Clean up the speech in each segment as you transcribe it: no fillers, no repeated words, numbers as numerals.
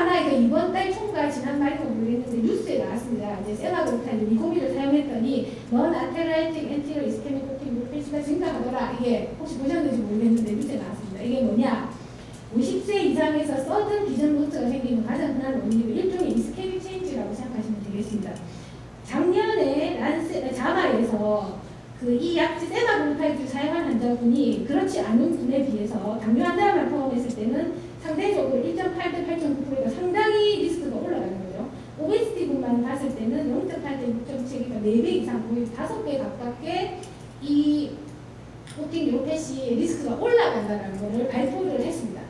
하나 이번 달 총과 지난 말도 모르겠는데 뉴스에 나왔습니다. 이제 세마그루탄 미코미를 사용했더니 넌 아테라이틱 엔티로 이스케믹 코팅 페이지가 증가하더라. 이게 혹시 보셨는지 모르겠는데 뉴스에 나왔습니다. 이게 뭐냐? 50세 이상에서 서든 비전 로스가 생기는 가장 흔한 원인이 일종의 이스케믹 체인지라고 생각하시면 되겠습니다. 작년에 자마에서 이 약제 세마그루탄을 사용한 환자분이 그렇지 않은 분에 비해서 당뇨 환자만 포함했을 때는 상대적으로 1.8대 8.9%가 상당히 리스크가 올라가는 거죠. 오베시티 분만 봤을 때는 0.8대 6.7, 그러니까 4배 이상, 거의 5배 가깝게 이 코팅 요펫이 리스크가 올라간다는 것을 발표를 했습니다.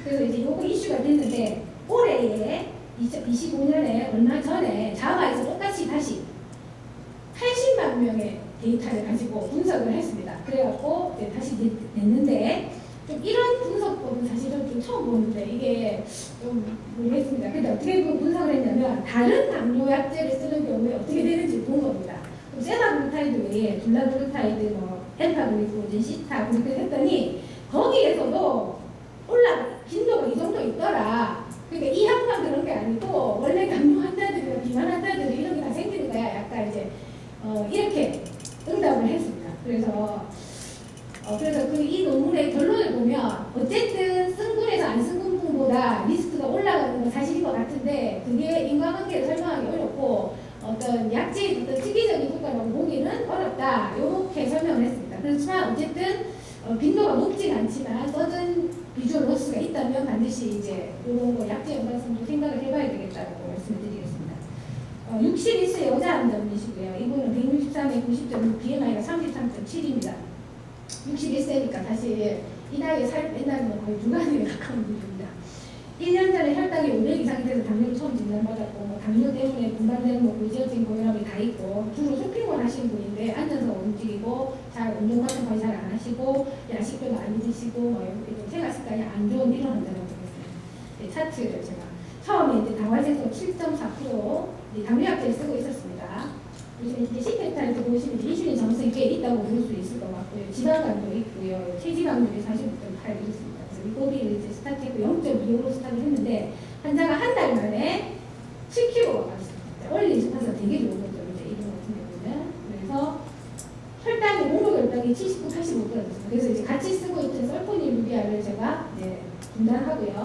그래서 이제 요거 이슈가 됐는데 올해에 2025년에 얼마 전에 자마에서 똑같이 다시 80만 명의 데이터를 가지고 분석을 했습니다. 그래갖고 이제 다시 냈는데 좀 이런 분석법은 사실은 좀 처음 보는데 이게 좀 모르겠습니다. 근데 어떻게 분석을 했냐면 다른 당뇨 약제를 쓰는 경우에 어떻게 되는지 본 겁니다. 세마그루타이드 외에 둘라그루타이드, 엠파그리코젠, 시타 그렇게 했더니 거기에서도 빈도가 이 정도 있더라. 그러니까 이 약만 그런 게 아니고 원래 당뇨 환자들이나 비만 환자들이 이런 게 다 생기는 거야. 약간 이제 이렇게 응답을 했습니다. 그래서 이 논문의 결론을 보면 어쨌든 쓴군에서 안 쓴군보다 리스크가 올라가는 건 사실인 것 같은데 그게 인과관계를 설명하기 어렵고 어떤 약제의 어떤 특이적인 효과라고 보기는 어렵다. 이렇게 설명을 했습니다. 그렇지만 어쨌든 빈도가 높진 않지만 서든 비주얼 로스가 있다면 반드시 이제 이런 거 약제 연관성도 생각을 해봐야 되겠다고 말씀을 드리겠습니다. 61세 여자 환자분이시고요. 이분은 163에 90점, BMI가 33.7입니다. 61세니까 사실 이 나이에 살 뺀다는 건 거의 불가능에 가까운 분입니다. 1년 전에 혈당이 500 이상이 돼서 당뇨를 처음 진단받았고 당뇨 때문에 분당되는 고지혈증 고혈압이 다 있고 주로 쇼핑을 하시는 분인데 앉아서 움직이고 잘 운동 같은 거 잘 안 하시고 야식도 많이 드시고 생활 습관이 안 좋은 이런 환자라고 보겠습니다. 네, 차트를 제가 처음에 이제 당화제소 7.4% 당뇨약제를 쓰고 있었습니다. 이제 시페탈도 보시면 인슐린 점수가 꽤 있다고 볼 수 있을 것 같고요. 지방간도 있고요. 체지방률이 45.8 이렇습니다. 그래서 이거를 이제 스타트했고 0.25로 스타트를 했는데 환자가 한 달 만에 7kg가 빠졌습니다. 얼리 스타트가 되게 좋은 거죠. 이제 이분 같은 경우는. 그래서 혈당이 목록 혈당이 79, 85 떨어졌습니다. 그래서 이제 같이 쓰고 있던 설포닐루비아를 제가 이제 중단하고요.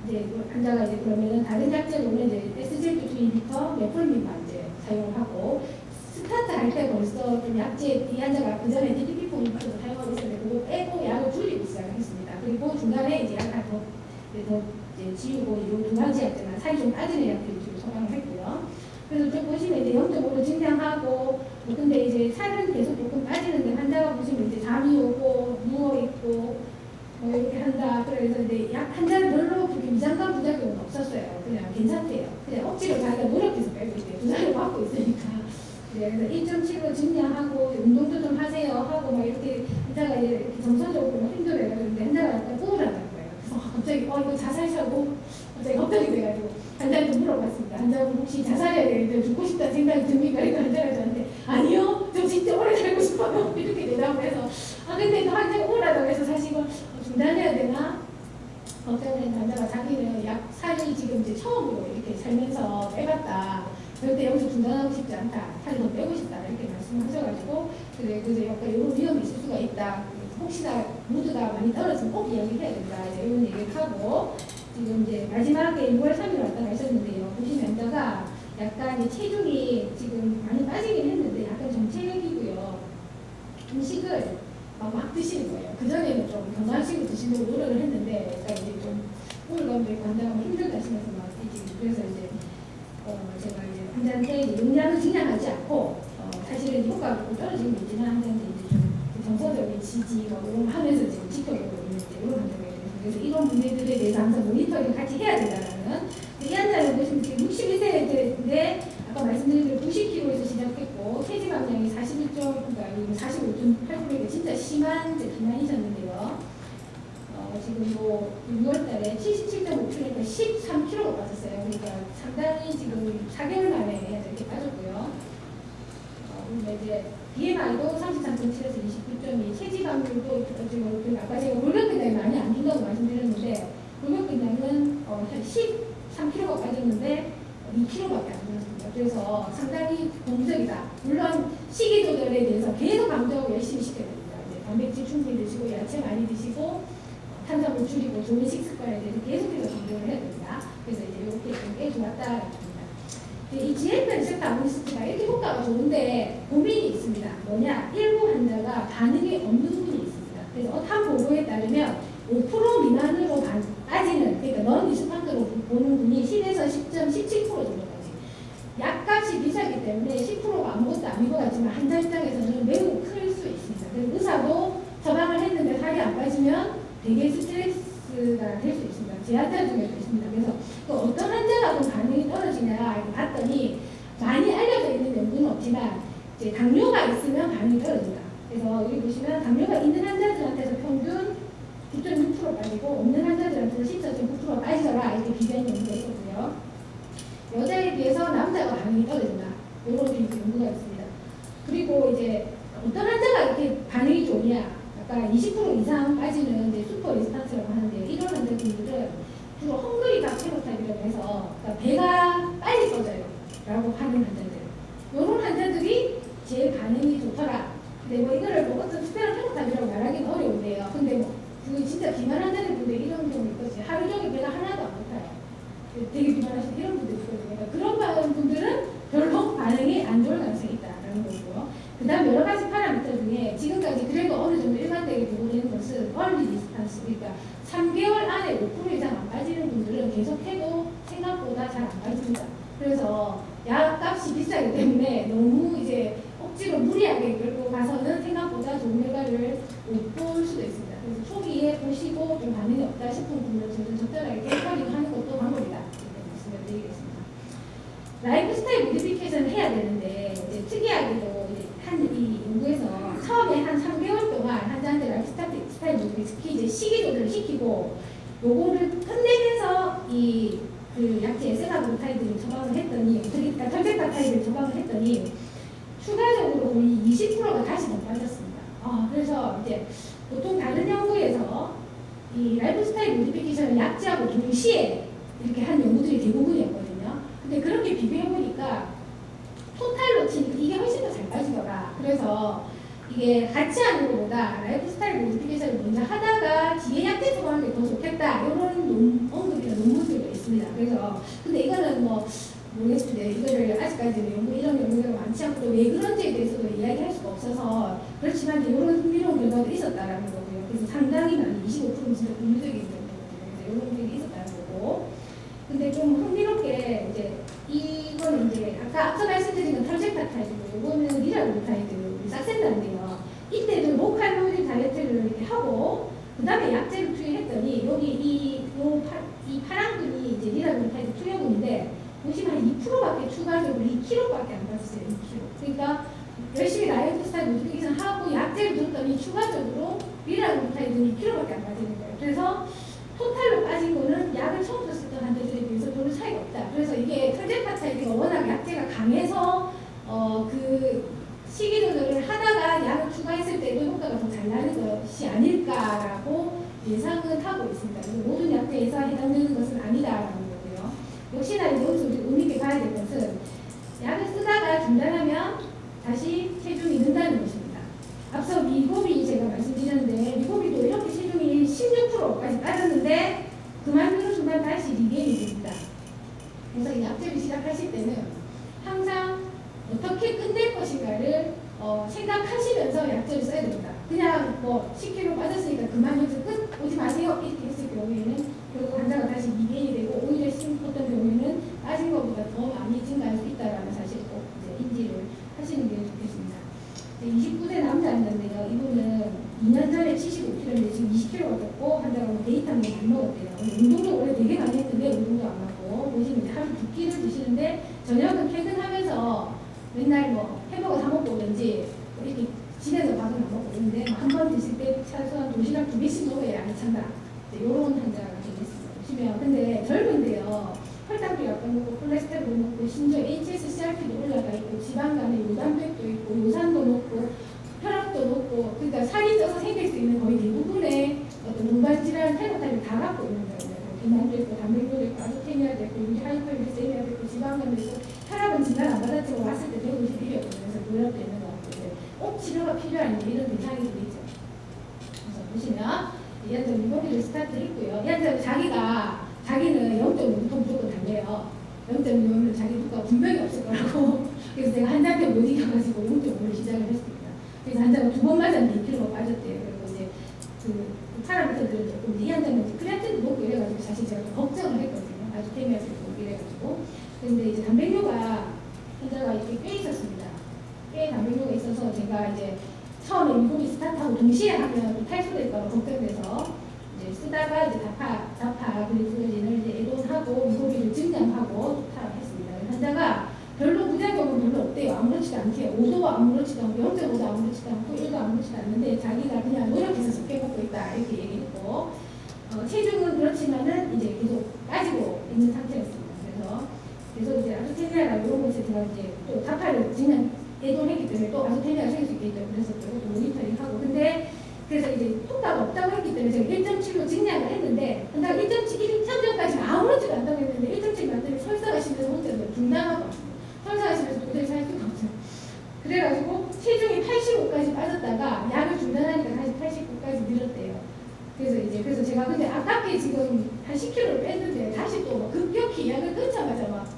이제 환자가 이제 그러면은 다른 약제로는 이제 SGLT2 인히비터, 메폴민만 이제 사용을 하고 스타트 할 때 벌써 좀 약제 이 환자가 그 전에 DPP-4 인히비터도 사용하고 있었는데 그거 빼고 약을 줄이고 시작을 했습니다. 그리고 중간에 이제 약간 더 이제 지우고 이 두 가지 약제만 살이 좀 빠지는 약들을 지금 처방을 했고요. 그래서 좀 보시면 이제 0.5로 증량하고 근데 이제 살은 계속 조금 빠지는데 환자가 보시면 이제 잠이 오고 누워 있고 이렇게 한다. 그래서 이제 약 환자는 별로 그렇게 위장관 부작용은 없었어요. 그냥 괜찮대요. 그냥 억지로 자기가 노력해서 빼고 있대요. 부작용 받고 있으니까. 네, 그래서 1.7로 증량하고 운동도 좀 하세요 하고 막 이렇게 환자가 이렇게 정서적으로 힘들어요. 근데 환자가 약간 우울하다는 거예요. 그래서 갑자기 이거 자살하고 갑자기 걱정이 돼가지고 환자한테 물어봤습니다. 환자분 혹시 자살해야 되는데 죽고 싶다는 생각이 듭니까? 그러니까 환자가 저한테 아니요, 저 진짜 오래 살고 싶어요. 이렇게 대답을 해서 근데 환자가 우울하다고 해서 사실 이거 중단해야 되나? 걱정을 했는데 환자가 자기는 약 살이 지금 이제 처음으로 이렇게 살면서 빼봤다. 절대 여기서 중단하고 싶지 않다. 살을 더 빼고 싶다. 이렇게 말씀하셔가지고 그래서 약간 이런 위험이 있을 수가 있다. 혹시나 무드가 많이 떨어지면 꼭 이야기해야 된다. 이제 이런 얘기를 하고 지금 이제 마지막에 6월 3일 왔다 가셨는데요. 보시면 환자가 약간 체중이 지금 많이 빠지긴 했는데 약간 정체기고요. 음식을 막 드시는 거예요. 그전에는 좀 건강식으로 드시려고 노력을 했는데 약간 이제 좀 우울감도 있고 환자가 힘들다 하시면서 막 그래서 이제 제가 이제 환자한테 용량을 증량하지 않고 사실은 효과가 조금 떨어지는 게 있지만 환자한테 이제 좀 정서적인 지지 뭐 이런 거 하면서 지금 지켜보고 있는 이제 이런 환자가 있어요. 그래서 이런 문제들에 대해서 항상 모니터링 같이 해야 된다는 이 환자는 보시면 지금 61세인데 아까 말씀드린 대로 90kg에서 시작했고 체지방량이 45.8%가 진짜 심한 비만이셨는데요. 지금 뭐 6월달에 77.5kg니까 13kg가 빠졌어요. 그러니까 상당히 지금 4개월 만에 이렇게 빠졌고요. 근데 이제 BMI도 33.7에서 29.2, 체지방률도 지금 아까 제가 골격근량이 많이 안 준다고 말씀드렸는데 골격근량은 한 3kg가 빠졌는데 2kg밖에 안 빠졌습니다. 그래서 상당히 고무적이다. 물론 식이 조절에 대해서 계속 강조하고 열심히 시켜야 됩니다. 이제 단백질 충분히 드시고 야채 많이 드시고 탄수화물 줄이고 좋은 식습관에 대해서 계속해서 강조를 해야 됩니다. 그래서 이제 이렇게 좀 꽤 좋았다라고 합니다. 이 GLP 리셉터 아고니스트가 이렇게 효과가 좋은데 고민이 있습니다. 뭐냐? 일부 환자가 반응이 없는 분이 있습니다. 그래서 한 보고에 따르면 5% 미만으로 빠지는, 그러니까 넌 리스판크로 보는 분이 10에서 10.17% 정도까지. 약값이 비싸기 때문에 10%가 아무것도 아닌 것 같지만 환자 입장에서는 매우 클 수 있습니다. 그래서 의사도 처방을 했는데 살이 안 빠지면 되게 스트레스가 될 수 있습니다. 제 환자 중에도 있습니다. 그래서 또 어떤 환자가 좀 반응이 떨어지냐 봤더니 많이 알려져 있는 연구는 없지만 이제 당뇨가 있으면 반응이 떨어진다. 그래서 여기 보시면 당뇨가 있는 환자들한테서 평균 9.6% 빠지고 없는 환자들한테서 14.9% 빠지더라. 이렇게 비교한 연구가 있었고요. 여자에 비해서 남자가 반응이 떨어진다. 이런 연구가 있습니다. 그리고 이제 어떤 환자가 이렇게 반응이 좋냐? 아까 20% 이상 빠지는 이제 슈퍼 리스탄스라고 하는데 이런 환자분들은 주로 헝그리각 페노타입이라고 해서 그러니까 배가 빨리 꺼져요 라고 하는 환자들. 이런 환자들이 제일 반응이 좋더라. 근데 뭐 이거를 뭐 어떤 특별한 페노타입이라고 말하기는 어려운데요. 근데 뭐 그 진짜 비만 환자들 분들 이런 경우 있거든요. 하루 종일 배가 하나도 안 고파요. 되게 비만하신 이런 분들 있거든요. 그러니까 그런 분들은 별로 반응이 안 좋을 가능성이 있다라는 거고요. 그 다음 여러 가지 파라미터 중에 지금까지 그래도 어느 정도 일반되게 보고되는 것은 얼리 디스턴스, 그러니까 3개월 안에 5% 이상 안 빠지는 분들은 계속해도 생각보다 잘 안 빠집니다. 그래서 약값이 비싸기 때문에 너무 이제 억지로 무리하게 끌고 가서는 생각보다 좋은 결과를 못 볼 수도 있습니다. 그래서 초기에 보시고 좀 반응이 없다 싶은 분들은 적절하게 캐스터링 하는 것도 방법이다. 이렇게 말씀을 드리겠습니다. 라이프 스타일 모디피케이션을 해야 되는데 이제 특이하게도 이제 이 연구에서 처음에 한 3개월 동안 환자한테 라이프 스타일 모디피케이션, 특히 이제 식이 조절을 시키고 요거를 끝내면서 그 약제 세가그루타이드를 처방을 했더니, 그러니까 털제타타이드를 처방을 했더니 추가적으로 거의 20%가 다시 더 빠졌습니다. 그래서 이제 보통 다른 연구에서 이 라이프 스타일 모디피케이션을 약제하고 동시에 이렇게 한 연구들이 대부분이었거든요. 근데 그렇게 비교해보니까 토탈로 치니까 이게 훨씬 더 잘 빠지더라. 그래서 이게 같이 하는 것보다 라이프 스타일 모디피케이션을 먼저 하다가 뒤에 약제 처방하는 게 더 좋겠다. 이런 언급이나 논문들도 있습니다. 그래서 근데 이거는 뭐 모르겠습니다. 이거를 아직까지는 이런 연구가 많지 않고 왜 그런지에 대해서도 이야기할 수가 없어서 그렇지만 이런 흥미로운 결과들이 있었다라는 거고요. 그래서 상당히 많이 25% 진짜 긍정적인 결과거든요. 그래서 이런 일이 있었다는 거고. 근데 좀 흥미롭게 이제 이거는 이제 아까 앞서 말씀드린 건 털제타타이드고 이거는 리라그루타이드 싹센다인데요. 이때도 로칼로리 다이어트를 이렇게 하고 그 다음에 약제를 투여했더니 여기 이 파란 근이 이제 리라그루타이드 투여군인데 보시면 한 2%밖에 추가적으로 2kg밖에 안 빠졌어요. 2kg. 그러니까 열심히 라이프 스타일 모디피케이션 하고 약제를 줬더니 추가적으로 리라그루타이드는 2kg밖에 안 빠지는 거예요. 그래서 토탈로 빠진 거는 약을 처음 썼던 환자들에 비해서 별로 차이가 없다. 그래서 이게 털제타타이드가 워낙 약제가 강해서 그 식이 조절을 하다가 약을 추가했을 때도 효과가 더 잘 나는 것이 아닐까라고 예상은 하고 있습니다. 그래서 모든 약제에서 해당되는 것은 아니다라는 거고요. 역시나 이제 여기서 의미 있게 봐야 될 것은 약을 쓰다가 중단하면 다시 체중이 는다는 것입니다. 앞서 미고비 제가 말씀드렸는데 미고비도 이렇게 체중이 16%까지 빠졌는데 그만두는 순간 다시 리게인이 됩니다. 그래서 이 약제를 시작하실 때는 항상 어떻게 끝낼 것인가를 생각하시면서 약제를 써야 됩니다. 그냥 뭐 10kg 빠졌으니까 그만 여기서 끝 오지 마세요 이렇게 했을 경우에는 그리고 환자가 다시 리게인이 되고 오히려 심했던 경우에는 빠진 것보다 더 많이 증가할 수 있다는 사실을 꼭 이제 인지를 하시는 게 좋겠습니다. 29세 남자였는데요. 이분은 2년 전에 75kg인데 지금 20kg가 뺐고 환자가 데이터는 안 먹었대요. 운동도 원래 되게 많이 했는데 운동도 안 하고 보시면 이제 하루 2끼를 드시는데 저녁은 퇴근하면서 맨날 뭐 햄버거 사 먹고 오든지 이렇게 집에서 밥은 안 먹고 오는데 한 번 드실 때 최소한 도시락 2개씩 먹어야 양이 찬다. 이런 환자가 되겠습니다. 보시면 근데 젊은데요. 혈당도 약간 높고 콜레스테롤도 높고 심지어 HSCRP도 올라가 있고 지방간에 요단백도 있고 요산도 높고 혈압도 높고 그러니까 살이 쪄서 생길 수 있는 거의 대부분의 어떤 동반 질환 페노타입을 다 갖고 있는 거예요. 비만도 있고 단백질도 있고 아조테니아도 있고 사람도 있고 혈압은 진단 안 받았지만 왔을 때 151이었거든요. 그래서 노력도 있는 것 같고 이제 꼭 치료가 필요한 이런 대상이들이 있죠. 그래서 보시면 이 환자 미모비를 스타트 했고요. 이 환자는 자기는 0.5부터 무조건 달래요. 0.5는 자기 두가 분명히 없을 거라고. 그래서 제가 환자한테 못 이겨가지고 0.5를 시작을 했습니다. 그래서 환자가 2번 맞았는데 2kg가 빠졌대요. 그리고 이제 그 파라미터들은 조금 이 환자는 크레아틴도 높고 이래가지고 사실 제가 좀 걱정을 했거든요. 아주 태미하게 높고 이래가지고. 근데 이제 단백뇨가 환자가 이렇게 꽤 있었습니다. 꽤 단백뇨가 있어서 제가 이제 처음에 미국이 스타트하고 동시에 하면 또 탈수될까 봐 걱정돼서 이제 쓰다가 이제 자파 글리코젠을 이제 애돈하고 미국이를 증량하고 투탁했습니다. 환자가 별로 부작용은 별로 없대요. 아무렇지도 않대요. 5도 아무렇지도 않고 0.5도 아무렇지도 않고 1도 아무렇지도 않는데 자기가 그냥 노력해서 적게 먹고 있다 이렇게 얘기했고 체중은 그렇지만은 이제 계속 빠지고 있는 상태였습니다. 그래서 계속 이제 아소테니아라 이런 곳에 제가 이제 또 자파를 증량 애돈했기 때문에 또 아소테니아가 생길 수 있겠죠. 그래서 그것도 모니터링하고 근데 그래서 이제 효과가 없다고 했기 때문에 제가 1.7로 증량을 했는데 한달 1.7 전까지는 아무렇지도 않다고 했는데 1.7 맞더니 설사하시면서 혼자 중단하고 설사하시면서 도저히 살 수가 없어요. 그래가지고 체중이 85까지 빠졌다가 약을 중단하니까 다시 89까지 늘었대요. 그래서 제가 근데 아깝게 지금 한 10kg를 뺐는데 다시 또 급격히 약을 끊자마자 막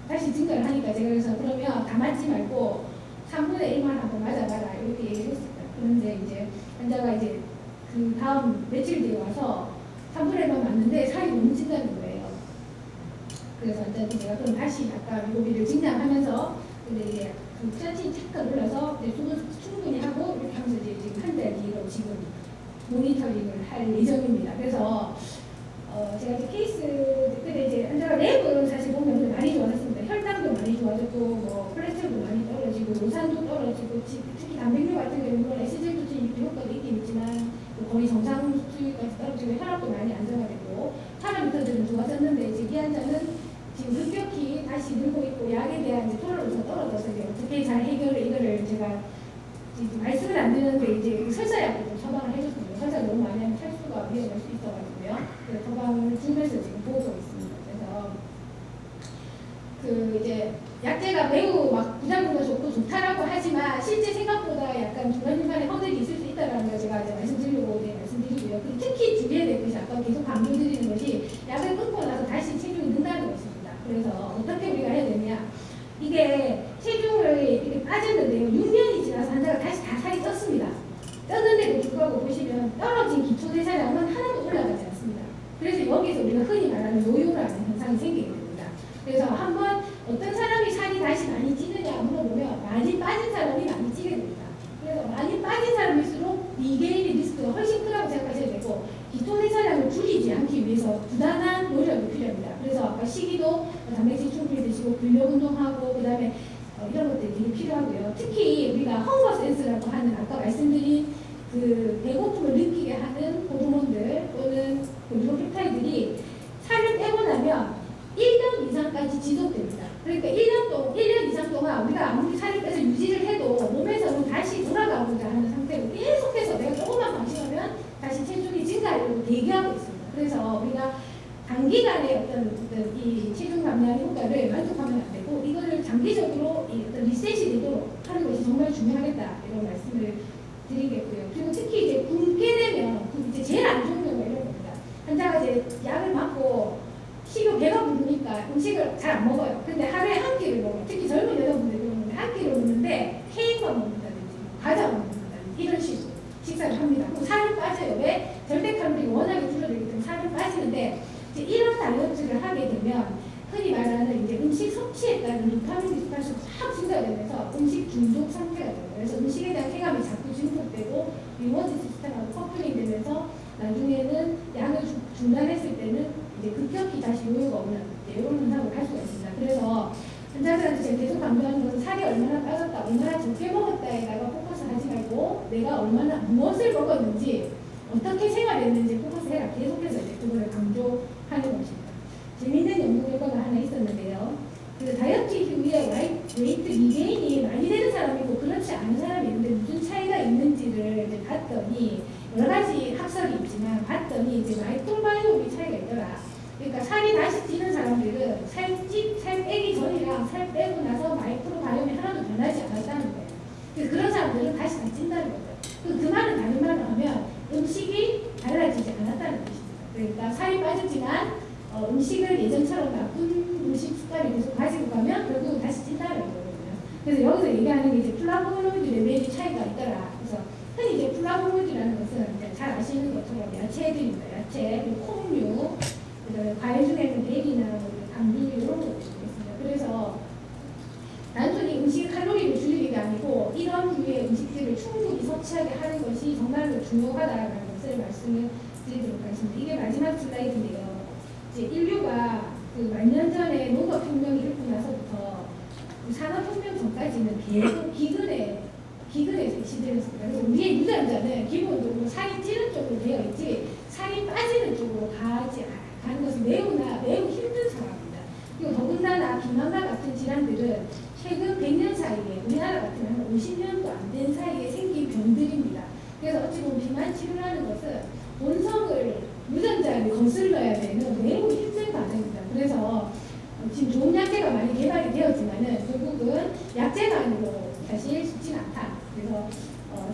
다시 증가를 하니까 제가 그래서 그러면 다 맞지 말고 3분의 1만 한번 맞아봐라 이렇게 얘기를 했습니다. 그런데 이제 환자가 이제 그 다음 며칠 뒤에 와서 3분의 1만 맞는데 살이 너무 찐다는 거예요. 그래서 환자한테 제가 그럼 다시 약간 미고비를 증량하면서 근데 이제 그 크레아틴 잠깐 올라서 수분 충분히 하고 이렇게 하면서 이제 지금 한 달 뒤로 지금 모니터링을 할 예정입니다. 그래서 제가 이제 케이스 그때 이제 환자가 랩은 사실 보면 많이 좋아졌습니다. 혈당도 많이 좋아졌고 뭐 콜레스테롤도 많이 떨어지고 노산도 떨어지고 특히 단백뇨 같은 경우는 SGLT2 효과도 있긴 있지만 거의 정상 수준까지 떨어지고 혈압도 많이 안정화되고 파라미터들은 좋아졌는데 이제 이 환자는 지금 급격히 다시 늘고 있고 약에 대한 이제 토로가 떨어져서 이제 어떻게 잘 해결을 이거를 제가 말씀을 안 드렸는데 이제 설사약도 좀 처방을 해줬습니다. 설사 너무 많이 하면 탈수가 위험할 수 있어가지고요. 그래서 처방을 주면서 지금 보고 있습니다. 그래서 그 이제 약제가 매우 막 부작용도 좋고 좋다라고 하지만 실제 생각보다 약간 중간중간에 허들이 있을 수 있다는 걸 제가 이제 말씀드리려고 말씀드리고요. 특히 주의해야 될 것이 아까 계속 강조드리는 것이 약을 끊고 나서 다시 체중이 는다는 것입니다. 그래서 어떻게 우리가 해야 되냐? 이게 체중을 이렇게 빠졌는데요. 6년이 지나서 환자가 다시 다 살이 쪘습니다. 쪘는데도 불구하고 보시면 떨어진 기초대사량은 하나도 올라가지 않습니다. 그래서 여기서 우리가 흔히 말하는 노유라는 현상이 생기게 됩니다. 그래서 한번 어떤 사람이 살이 다시 많이 찌느냐 물어보면 많이 빠진 사람이 많이 찌게 됩니다. 그래서 많이 빠진 사람일수록 리게인의 리스크가 훨씬 크다고 생각하셔야 되고 기초대사량을 줄이지 않기 위해서 부단한 노력이 필요합니다. 그래서 아까 식이도 단백질 충분히 드시고 근력 운동하고 그 다음에 이런 것들이 되게 필요하고요. 특히 우리가 헝거 센스라고 하는 아까 말씀드린 그 배고픔을 느끼게 하는 호르몬들 또는 뉴로펩타이드들이 살을 빼고 나면 1년 이상까지 지속됩니다. 그러니까 1년 이상 동안 우리가 아무리 살을 빼서 유지를 해도 몸에서는 다시 돌아가고자 하는 상태로 계속해서 내가 조금만 방심하면 다시 체중이 증가하려고 대기하고 있습니다. 그래서 우리가 단기간에 어떤 이 체중 감량 효과를 만족하면 안 되고 이거를 장기적으로 이 어떤 리셋이 되도록 하는 것이 정말 중요하겠다 이런 말씀을 드리겠고요. 그리고 특히 이제 굶게 되면 이제 제일 안 좋은 경우가 이런 겁니다. 환자가 이제 약을 맞고 식욕 배가 부르니까 음식을 잘 안 먹어요. 근데 하루에 한 끼를 먹어요. 특히 젊은 여자분들이 그러는데 한 끼를 먹는데 케이크만 먹는다든지 과자만 먹는다든지 이런 식으로 식사를 합니다. 그럼 살이 빠져요. 왜? 절대 칼로리가 워낙에 줄어들기 때문에 살이 빠지는데 이제 이런 다이어트를 하게 되면 흔히 말하는 이제 음식 섭취에 따른 도파민 리스판스가 확 증가되면서 음식 중독 상태가 돼요. 그래서 음식에 대한 쾌감이 자꾸 증폭되고 리워드 시스템하고 커플링 되면서 나중에는 약을 중단했을 때는 이제 급격히 다시 요요가 오는 이런 현상으로 갈 수가 있습니다. 그래서 환자들한테 제가 계속 강조하는 것은 살이 얼마나 빠졌다, 얼마나 적게 먹었다에다가 포커스하지 말고 내가 얼마나 무엇을 먹었는지 어떻게 생활했는지 포커스해라. 계속해서 이제 그거를 강조하는 것입니다. 재미있는 연구 결과가 하나 있었는데요. 그 다이어트 이후에 웨이트 리게인이 많이 되는 사람이 있고 그렇지 않은 사람이 있는데 무슨 차이가 있는지를 이제 봤더니 여러 가지 학설이 있지만 봤더니 이제 마이크로바이옴이 차이가 있더라. 그러니까 살이 다시 찌는 사람들은 살 빼기 전이랑 그냥 살 빼고 나서 마이크로 바이옴이 하나도 변하지 않았다는 거예요. 그래서 그런 사람들은 다시 다 찐다는 거죠. 그 말은 다른 말로 하면 음식이 달라지지 않았다는 것입니다. 그러니까 살이 빠졌지만 음식을 예전처럼 나쁜 음식 습관을 계속 가지고 가면 결국 다시 찐다는 거거든요. 그래서 여기서 얘기하는 게 이제 플라보노이드 레벨이 차이가 있더라. 그래서 흔히 이제 플라보노이드라는 것은 이제 잘 아시는 것처럼 야채들입니다. 야채, 그리고 콩류, 그다음에 과일 중에는 베리나 당류 이런 것들이 있습니다. 그래서 단순히 음식 칼로리를 줄이는 게 아니고 이런 부위의 음식들을 충분히 섭취하게 하는 것이 정말로 중요하다라는 것을 말씀을 드리도록 하겠습니다. 이게 마지막 슬라이드인데요. 이제 인류가 그 만 년 전에 농업혁명이 일고 나서부터 그 산업혁명 전까지는 계속 기근의 시대였습니다. 그래서 우리의 유전자는 기본적으로 살이 찌는 쪽으로 되어 있지 살이 빠지는 쪽으로 가는 것은 매우 힘든 상황입니다. 그리고 더군다나 비만과 같은 질환들은 최근 100년 사이에 우리나라 같은 한 50년도 안 된 사이에 생긴 병들입니다. 그래서 어찌 보면 비만 치료라는 것은 본성을 유전자를 거슬러야 되는 매우 힘든 과정입니다. 그래서 지금 좋은 약제가 많이 개발이 되었지만은 결국은 약제만으로 사실 쉽진 않다. 그래서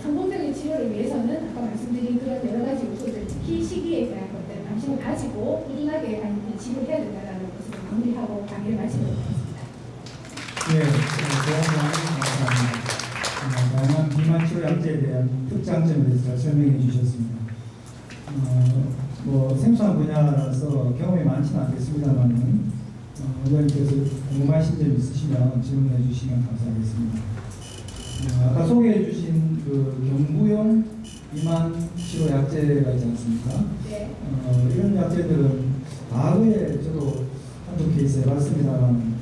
성공적인 치료를 위해서는 아까 말씀드린 그런 여러 가지 요소들, 특히 시기에 대한 것들 관심을 가지고 꾸준하게 치료를 해야 된다는 것을 마무리하고 강의를 마치도록 하겠습니다. 네, 감사합니다. 다양한 비만 치료 약제에 대한 특장점에 대해서 잘 설명해 주셨습니다. 생소한 분야라서 경험이 많지는 않겠습니다만은 의원님께서 궁금하신 점 있으시면 질문해 주시면 감사하겠습니다. 아까 소개해 주신 그 경부용 비만 치료 약제가 있지 않습니까? 네. 이런 약제들은 과거에 저도 한두 케이스 해봤습니다만